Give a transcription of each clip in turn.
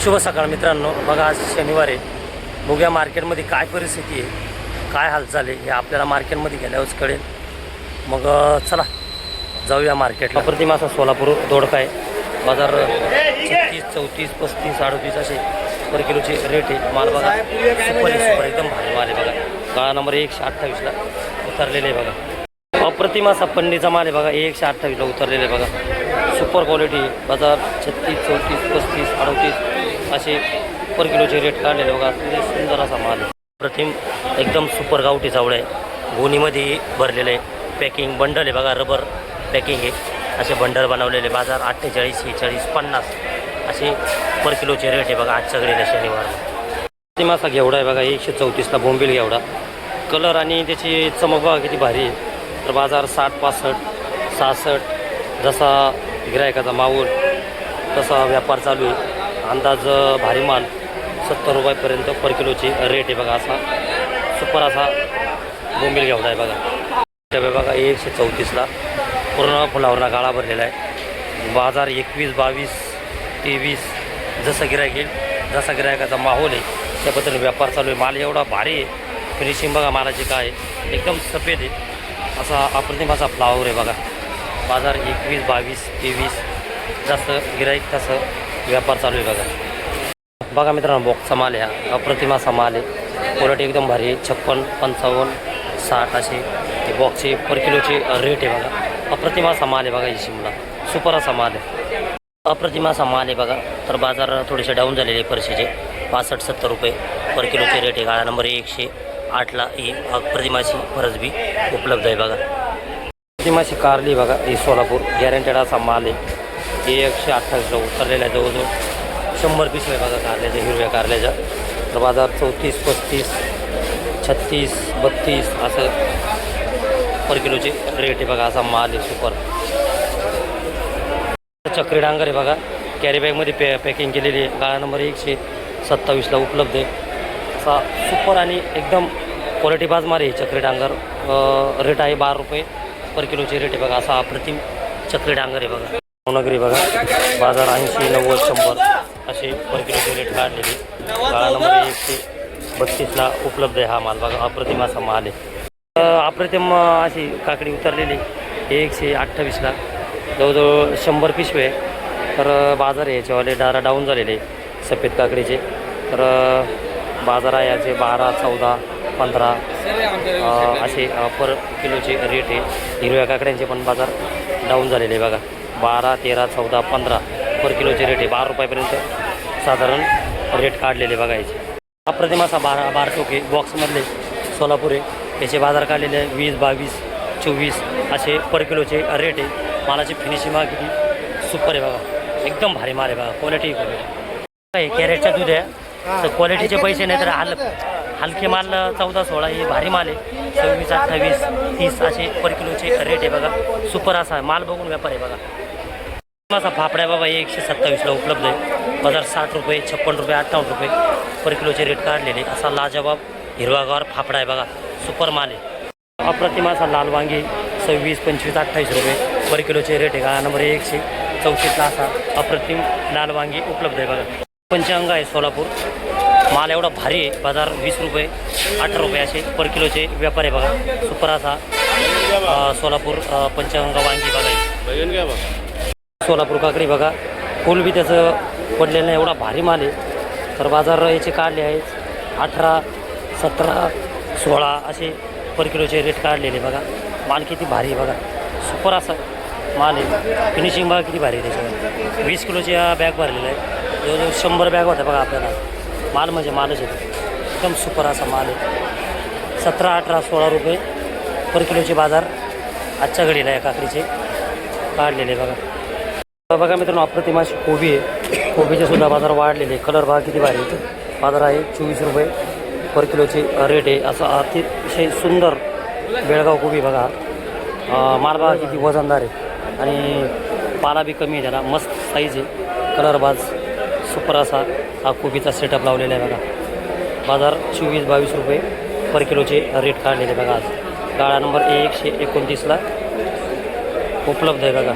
शुभ सकाळ मित्रांनो, बघा आज शनिवार आहे। बघूया मार्केटमध्ये काय परिस्थिती आहे, काय हालचाल आहे हे आपल्याला मार्केटमध्ये गेल्यावरच कळेल। मग चला जाऊया मार्केटला। प्रतिमासा सोलापूर दोडका आहे, बाजार 36, 34, 35, 38 असे पर किलोचे रेट आहे। माल बघा सुपर एकदम भारी माल आहे बघा। गाळा नंबर 128ला उतरलेले आहे बघा। अप्रतिमासा पन्नीचा माल आहे बघा, 128ला उतरलेले आहे बघा। सुपर क्वालिटी बाजार 36, 34, 35, 38 असे पर किलोचे रेट काढलेले बघा। सुंदर असा माल आहे। प्रतिम एकदम सुपर गावठी चावळ आहे, गोणीमध्ये भरलेलं आहे। पॅकिंग बंडल आहे बघा, रबर पॅकिंग आहे। असे बंडल बनवलेले, बाजार 48, 46, 50 असे पर किलोचे रेट आहे बघा आजच्या घडीला शनिवार। प्रतिमासा घेवडा आहे बघा, 134ला बोंबील घेवडा। कलर आणि त्याची चमक बघा किती भारी आहे। तर बाजार 60, 65, 66 जसा गिरायकाचा माऊल तसा व्यापार चालू आहे। अंदाज भारी माल 70 रुपयापर्यंत पर किलोची रेट आहे बघा। असा सुपर असा बोंबील घेवडा आहे बघा। डबे बघा 134ला पूर्ण फुलावरला गाळा भरलेला आहे। बाजार 21, 22, 23 जसं गिरायक येईल, जसा गिरायकाचा माहोल आहे त्या पद्धतीने व्यापार चालू आहे। माल एवढा भारी आहे, फिनिशिंग बघा मालाची काय आहे, एकदम सफेद आहे। असा अप्रतिमाचा फ्लावर आहे बघा। बाजार 21, 22, 23 जसं गिराईक तसं व्यापार चालू आहे बघा। बघा मित्रांनो, बॉक्सचा माल आहे हा, अप्रतिमाचा माल आहे। क्वालिटी एकदम भारी आहे। 56, 55, 60 असे ते बॉक्सचे पर किलोचे रेट आहे बघा। अप्रतिमाचा माल आहे बघा, ही शिमला सुपर असा माल आहे। अप्रतिमाचा माल आहे बघा। तर बाजार थोडेसे डाऊन झालेले परशीचे 65, 70 रुपये पर किलोचे रेट आहे। गाळा नंबर 108ला ही अप्रतिमाची फरसबी उपलब्ध आहे बघा। अप्रतिमाची कारली बघा, ही सोलापूर गॅरंटेड असा माल आहे। 128ला उतरलेला आहे, जवळजवळ 100 पीस आहे बघा कारल्याच्या, हिरव्या कारल्याच्या। तर बाजार 34, 35, 36, 32 असं पर किलोचे रेट आहे बघा। असा माल आहे सुपर। चक्री डांगर आहे बघा, कॅरी बॅगमध्ये पॅकिंग केलेली आहे। गाळा नंबर 127ला उपलब्ध आहे। असा सुपर आणि एकदम क्वालिटी बाज माल आहे चक्री डांगर। रेट आहे 12 रुपये पर किलोचे रेट आहे बघा। असा अप्रतिम चक्री डांगर आहे बघा। नगरी बघा, बाजार 80, 90, 100 असे पर किलोचे रेट काढलेले। गाळा नंबर 132ला उपलब्ध आहे हा माल बघा। अप्रतिमाचा माल आहे। अप्रतिम अशी काकडी उतरलेली 128ला, जवळजवळ 100 पिशवे आहे। तर बाजार आहे याच्यावाले डाऊन झालेले सफेद काकडीचे। तर बाजार आहे याचे 12, 14, 15 असे पर किलोचे रेट आहे। हिरव्या काकड्यांचे पण बाजार डाऊन झालेले बघा। 12, 13, 14, 15 पर किलोचे रेट आहे। 12 रुपयापर्यंत साधारण रेट काढलेले बघायचे। अप्रतिमाचा बारटोके बॉक्समधले सोलापूर आहे, त्याचे बाजार काढलेले आहे 20, 22, 24 असे पर किलोचे रेट आहे। मालाची फिनिशिंग बघा किती सुपर आहे बघा, एकदम भारी माल आहे बघा। क्वालिटी काय कॅरेटच्या दूध आहे, तर क्वालिटीचे पैसे नाही तर हलके माल 14, 16 हे भारी माल आहे। 26, 28, 30 असे पर किलोचे रेट आहे बघा। सुपर असा माल बघून व्यापार आहे बघा। असा फाफड्या बाबा 127ला उपलब्ध आहे। बाजार 60 रुपये, 56 रुपये, 58 रुपये पर किलोचे रेट काढलेले। असा लाजवाब हिरवागार फाफडा आहे बघा, सुपर माल आहे। अप्रतिमाचा लाल वांगी 26, 25, 28 रुपये पर किलोचे रेट आहे। गाळा नंबर 134ला असा अप्रतिम लाल वांगी उपलब्ध आहे बघा। पंचांग आहे सोलापूर, माल एवढा भारी आहे। बाजार 20 रुपये, 18 रुपये असे पर किलोचे व्यापार आहे बघा। सुपर असा सोलापूर पंचांग वांगी बघा। सोलापूर काकडी बघा, फुल बी त्याचं पडलेलं नाही, एवढा भारी माल आहे। तर बाजार याचे काढले आहेत 18, 17, 16 असे पर किलोचे रेट काढलेले बघा। माल किती भारी आहे बघा, सुपर असा माल आहे। फिनिशिंग बघा किती भारी आहे त्याच्यावर। 20 किलोच्या बॅग भरलेला आहे, जवळजवळ 100 बॅग होत्या बघा आपल्याला। माल म्हणजे मालच आहे, एकदम सुपर असा माल आहे। 17, 18, 16 रुपये पर किलोचे बाजार आजच्या घडीला आहे काकडीचे काढलेले बघा। बघा मित्रांनो, अप्रतिमाची कोबी आहे, कोबीचे सुद्धा बाजार वाढलेले। कलर बघा किती भारी आहे। बाजार आहे 24 रुपये पर किलोचे रेट आहे। असा अतिशय सुंदर बेळगाव कोबी बघा। माल बघा किती वजनदार आहे आणि पाला बी कमी आहे, त्याला मस्त साईज आहे। कलरबाज सुपर असा हा कोबीचा सेटअप लावलेला आहे बघा। बाजार 24, 22 रुपये पर किलोचे रेट काढलेले बघा आज। गाळा नंबर 129ला उपलब्ध आहे बघा।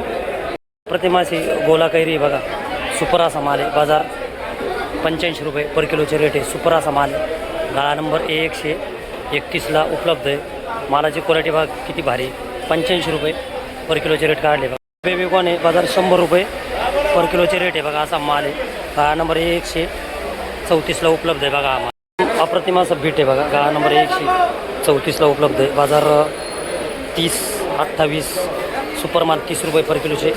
प्रतिमाची गोला कैरी बघा, सुपर असा माल आहे। बाजार 85 रुपये पर किलोचे रेट आहे. सुपर असा माल आहे. गाळा नंबर 131ला उपलब्ध आहे. मालाची क्वालिटी बघा किती भारी. 85 रुपये पर किलोचे रेट काढले बघा. बेबीकॉर्न आहे बाजार 100 रुपये पर किलोचे रेट आहे बघा. असा माल आहे. गाळा नंबर 134ला उपलब्ध आहे बघा. हा माल अप्रतिम असं बीट आहे बघा. गाळा नंबर 134ला उपलब्ध आहे. बाजार 30, 28 सुपर माल 30 रुपये पर किलोचे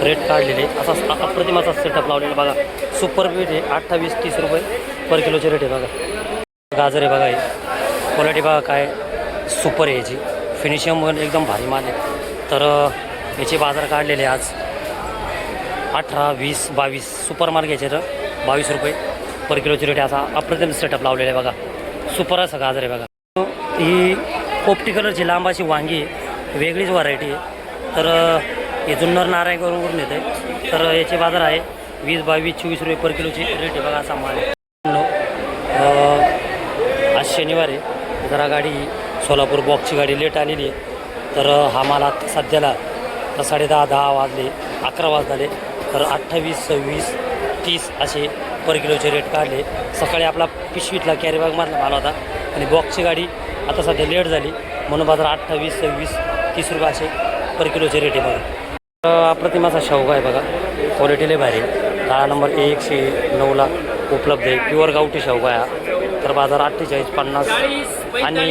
रेट काढलेले. असा अप्रतिमाचा सेटअप लावलेला बघा. सुपर बीट आहे 28, 30 रुपये पर किलोचे रेट आहे बघा. गाजर आहे बघा. हे क्वालिटी बघा काय सुपर आहे. याची फिनिशिंग पण एकदम भारी माल आहे. तर याचे बाजार काढलेले आज 18, 20, 22 सुपर माल घ्यायचे तर 22 रुपये पर किलोचे रेट. असा अप्रतिम सेटअप लावलेले बघा. सुपर असं गाजर आहे बघा. ही पोपटी कलरची लांब अशी वांगी वेगळीच व्हरायटी आहे. तर हे जुन्नर नारायणगाववरून येते. तर याचे बाजार आहे 20, 22, 24 रुपये पर किलोची रेट आहे बघा. असा माल आहे. आज शनिवार आहे. जरा गाडी सोलापूर बॉक्सची गाडी लेट आलेली आहे. तर हा माल आता सध्याला तर 10:30, 10 वाजले, 11 वाजले. तर 28, 26, 30 असे पर किलोचे रेट काढले. सकाळी आपला पिशवीतला कॅरीबॅगमधला माल होता आणि बॉक्सची गाडी आता सध्या लेट झाली म्हणून बाजार 28, 26, 30 रुपये असे पर किलोचे रेट आहे बघा. अप्रतिमाचा शेवगा आहे बघा. क्वालिटी लय भारी. गाळा नंबर 109ला उपलब्ध आहे. प्युअर गावठी शेवगा आहे हा. तर बाजार 48, 50 आणि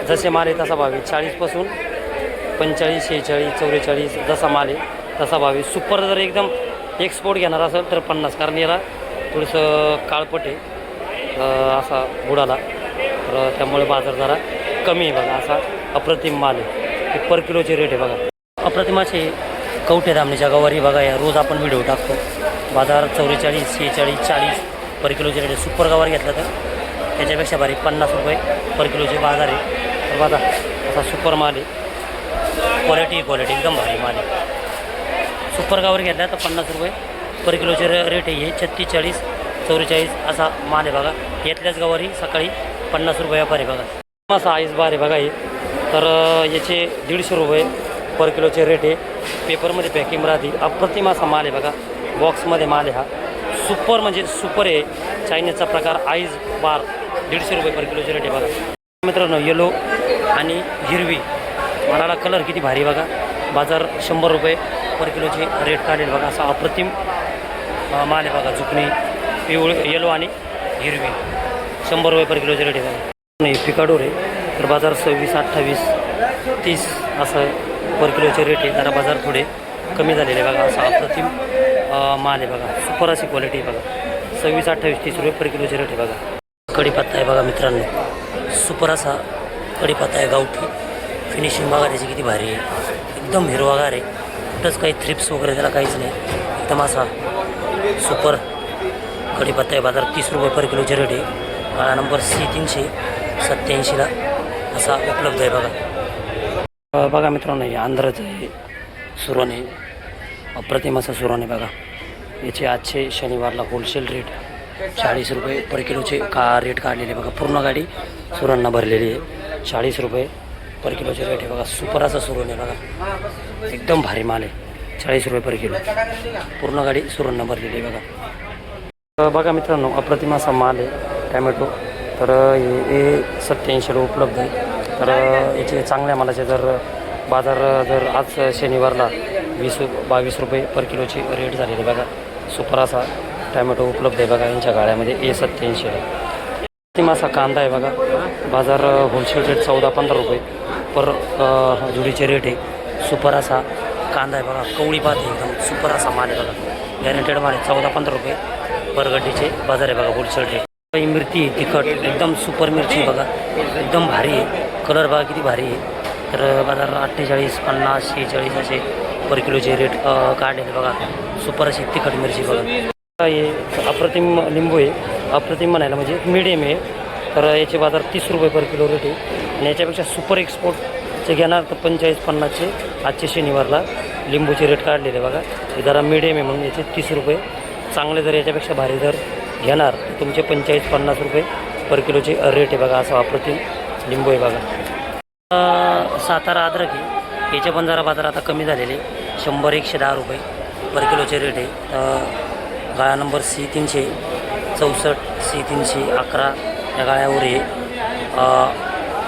जसे माल आहे तसा भाव आहे. 40पासून 45, 46, 44 जसा माल आहे तसा भाव आहे. सुपर जर एकदम एक्सपोर्ट घेणार असेल तर 50. कारण याला थोडंसं काळपट आहे असा बुडाला. तर त्यामुळे बाजार जरा कमी आहे बघा. असा अप्रतिम माल आहे. ते पर किलोचे रेट आहे बघा. अप्रतिमाचे कवठे धामणीच्या गवारी बघा. या रोज आपण व्हिडिओ टाकतो. बाजार 44, 46, 40 पर किलोचे रेट आहे. सुपर गवार घेतला तर त्याच्यापेक्षा भारी 50 रुपये पर किलोचे बाजार आहे. तर बघा असा सुपर माल आहे. क्वालिटी एकदम भारी माल आहे. सुपर गवार घेतला तर 50 रुपये पर किलोचे रेट आहे. हे 36, 40, 44 असा माल आहे बघा. यातल्याच गवारी सकाळी 50 रुपये व्यापार आहे बघा. असा आईस बार आहे बघा. हे तर याचे 150 रुपये पर किलोचे रेट आहे. पेपरमध्ये पॅकिंग राहते. अप्रतिम असा माल आहे बघा. बॉक्समध्ये माल आहे हा. सुपर म्हणजे सुपर आहे. चायनीजचा प्रकार आईस बार 150 रुपये पर किलोचे रेट आहे बघा. मित्रांनो येलो आणि हिरवी मालाला कलर किती भारी बघा. बाजार 100 रुपये पर किलोचे रेट काढेल बघा. असा अप्रतिम माल आहे बघा. झुकणी पिवळी येलो आणि हिरवी 100 रुपये पर किलोचे रेट आहे बघा. नाही पिकाडोर आहे. तर बाजार 26, 28, 30 असं पर किलोचे रेट आहे. जरा बाजार थोडे कमी झालेले बघा. असा अप्रतिम माल आहे बघा. सुपर अशी क्वालिटी आहे बघा. 26, 28, 30 रुपये पर किलोचे रेट आहे बघा. कढीपत्ता आहे बघा मित्रांनो. सुपर असा कढीपत्ता आहे गावठी. फिनिशिंग बघा त्याची किती भारी आहे. एकदम हिरवागार आहे. कुठंच काही थ्रिप्स वगैरे त्याला काहीच नाही. एकदम असा सुपर कढीपत्ता आहे. बाजार 30 रुपये पर किलोचे रेट आहे. गाळा नंबर C387ला असा उपलब्ध आहे बघा. बघा मित्रांनो हे आंध्राचं आहे सुरण आहे. अप्रतिम असं सुरण आहे बघा. याचे आजचे शनिवारला होलसेल रेट 40 रुपये पर किलोचे रेट काढलेले बघा. पूर्ण गाडी सुरांना भरलेली आहे. 40 रुपये पर किलोचे रेट आहे बघा. सुपर असं सुरण आहे बघा. एकदम भारी माल आहे. 40 रुपये पर किलो पूर्ण गाडी सुरांना भरलेली आहे बघा. बघा मित्रांनो अप्रतिम असा माल आहे. टॅमॅटो तर हे 87ला उपलब्ध आहे. तर याचे चांगल्या मालाचे जर बाजार जर आज शनिवारला 20-22 रुपये पर किलोचे रेट झालेले बघा. सुपर असा टॅमॅटो उपलब्ध आहे बघा यांच्या गाड्यामध्ये. A87ला अप्रतिम असा कांदा आहे बघा. बाजार होलसेल रेट 14-15 रुपये पर जुडीचे रेट आहे. सुपर असा कांदा आहे बघा. कवळी पात आहे एकदम. सुपर असा माल आहे बघा. गॅरंटेड माल आहे. 14-15 रुपये पर गड्डीचे बाजार आहे बघा. Wholesale rate. मिरची तिखट एकदम सुपर मिरची बघा. एकदम भारी आहे. कलर बघा किती भारी आहे. तर बाजार 48, 50, 46 असे पर किलोचे रेट काढलेले बघा. सुपर अशी तिखट मिरची बघा. हे अप्रतिम लिंबू आहे. अप्रतिम म्हणायला म्हणजे मिडियम आहे. तर याचे बाजार 30 रुपये पर किलो रेट आहे. आणि याच्यापेक्षा सुपर एक्सपोर्टचे घेणार तर 45-50चे आजचे शनिवारला लिंबूचे रेट काढलेले बघा. हे जरा मिडियम आहे म्हणून याचे 30 रुपये. चांगले जर याच्यापेक्षा भारी जर घेणार तुमचे 45-50 रुपये पर किलोचे रेट आहे बघा. असं अप्रतिम लिंबू आहे बघा. सातारा अद्रक आहे. याचे पण जरा बाजार आता कमी झालेले. 100-110 रुपये पर किलोचे रेट आहे. गाळा नंबर C364 C311 या गाळ्यावर हे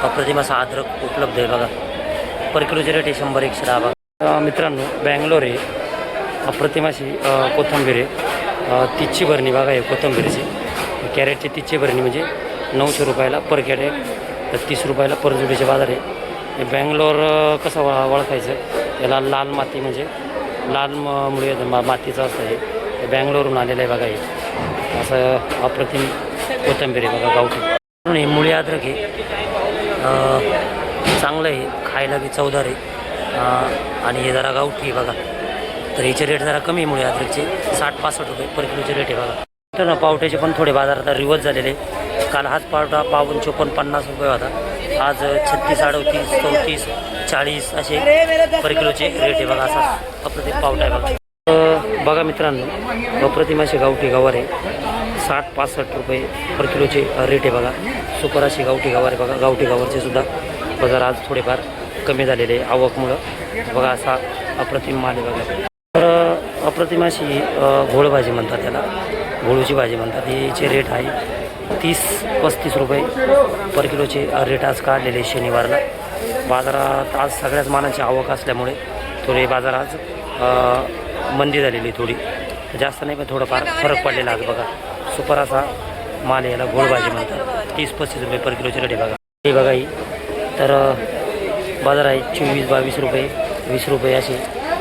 अप्रतिम असा अद्रक उपलब्ध आहे बघा. पर किलोचे रेट आहे 100-110 बघा. मित्रांनो बँगलोर आहे अप्रतिम अशी कोथिंबीर आहे 30ची भरणी बघा आहे कोथिंबीरची. कॅरेटची 30ची भरणी म्हणजे 900 रुपयाला पर कॅरेट, तर 30 रुपयाला पर जुडीचे बाजार आहे. हे बँगलोर कसं ओळखायचं, याला लाल माती म्हणजे लाल मुळे मातीचं असतं. हे बँगलोरहून आलेलं आहे बघा. हे असं अप्रतिम कोथिंबीर आहे बघा गावठी. म्हणून हे मुळी अद्रक आहे, चांगलं आहे खायला बी चवदार आहे आणि हे जरा गावठी आहे बघा. तर याचे रेट जरा कमी मुळे अद्रकचे 60-65 रुपये पर किलोचे रेट आहे बघा. तर ना पावट्याचे पण थोडे बाजारात रिवर्स झालेले. काल हाच पावटा 52-54-50 रुपये होता, आज 36-38-34-40 असे पर किलोचे रेट आहे बघा. असा अप्रतिम पावटा आहे बघा. बघा मित्रांनो अप्रतिम असे गावठी गवार आहे 60-65 रुपये पर किलोचे रेट आहे बघा. सुपर अशी गावठी गवार आहे बघा. गावठी गवारचे सुद्धा बाजार आज थोडेफार कमी झालेले आहे आवकमुळं बघा. असा अप्रतिम माल आहे बघा. तर अप्रतिम अशी घोळभाजी म्हणतात त्याला, घोळूची भाजी म्हणतात. हिचे रेट आहे 30-35 रुपये पर किलोचे रेट आज काढलेले शनिवारला. बाजारात आज सगळ्याच मालांची आवक असल्यामुळे थोडे बाजार आज मंदी झालेली, थोडी जास्त नाही पण थोडंफार फरक पडलेला आज बघा. सुपर असा माल याला घोळभाजी म्हणतात. 30-35 रुपये पर किलोचे रेट आहे बघा. हे बघा ही तर बाजार आहे 24-22 रुपये 20 रुपये असे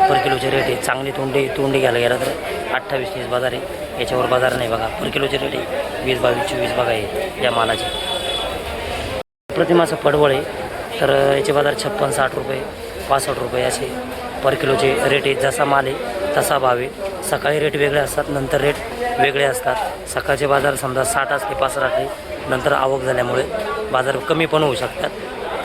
पर किलोचे रेट आहे. चांगली तोंडी घ्यायला गेला तर 28-30 बाजार आहे, याच्यावर बाजार नाही बघा. पर किलोचे रेट आहे 20-22-24 बघा आहे या मालाचे. प्रतिमाचं पडवळ आहे तर याचे बाजार 56-60 रुपये 65 रुपये असे पर किलोचे रेट आहे. जसा माल आहे तसा भाव आहे. सकाळी रेट वेगळे असतात, नंतर रेट वेगळे असतात. सकाळचे बाजार समजा 60 असले 65 असले, नंतर आवक झाल्यामुळे बाजार कमी पण होऊ शकतात.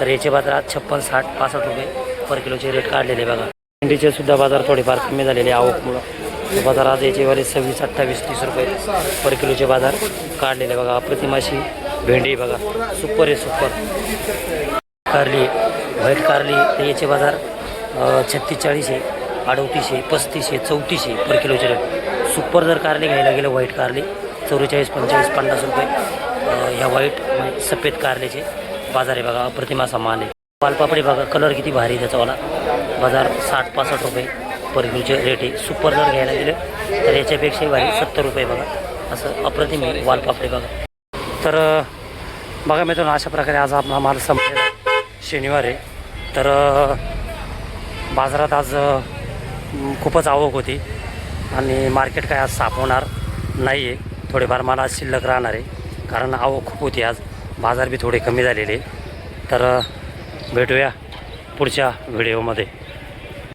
तर याचे बाजार आज 56-60-65 रुपये पर किलोचे रेट काढलेले बघा. भेंडीचे सुद्धा बाजार थोडेफार कमी झालेले आवकमुळं. बाजार आज याचेवाले 26-28-30 रुपये पर किलोचे बाजार काढलेले बघा. अप्रतिम अशी भेंडी बघा, सुपर आहे सुपर. कारली व्हाईट कारली तर याचे बाजार 36-40 आहे 38 आहे 35 आहे 34 आहे पर किलोचे रेट. सुपर जर कारली घ्यायला गेलं व्हाईट कारली 44-45-50 रुपये या व्हाईट म्हणजे सफेद कारल्याचे बाजार आहे बघा. अप्रतिम असा माल आहे. वालपापडी बघा, कलर किती भारी त्याचावाला. बाजार 60-65 रुपये पर किलोचे रेट आहे. सुपर जर घ्यायला गेलं तर याच्यापेक्षाही भारी 70 रुपये बघा. असं अप्रतिम आहे वालपापडी बघा. तर बघा मित्रांनो अशा प्रकारे आज आपला माल संपलेला शनिवार आहे. तर बाजारात आज खूपच आवक होती आणि मार्केट काय आज साफ होणार नाही आहे. थोडेफार मला आज शिल्लक राहणार आहे कारण आवक खूप होती आज. बाजार बी थोडे कमी झालेले. तर भेटूया पुढच्या व्हिडिओमध्ये.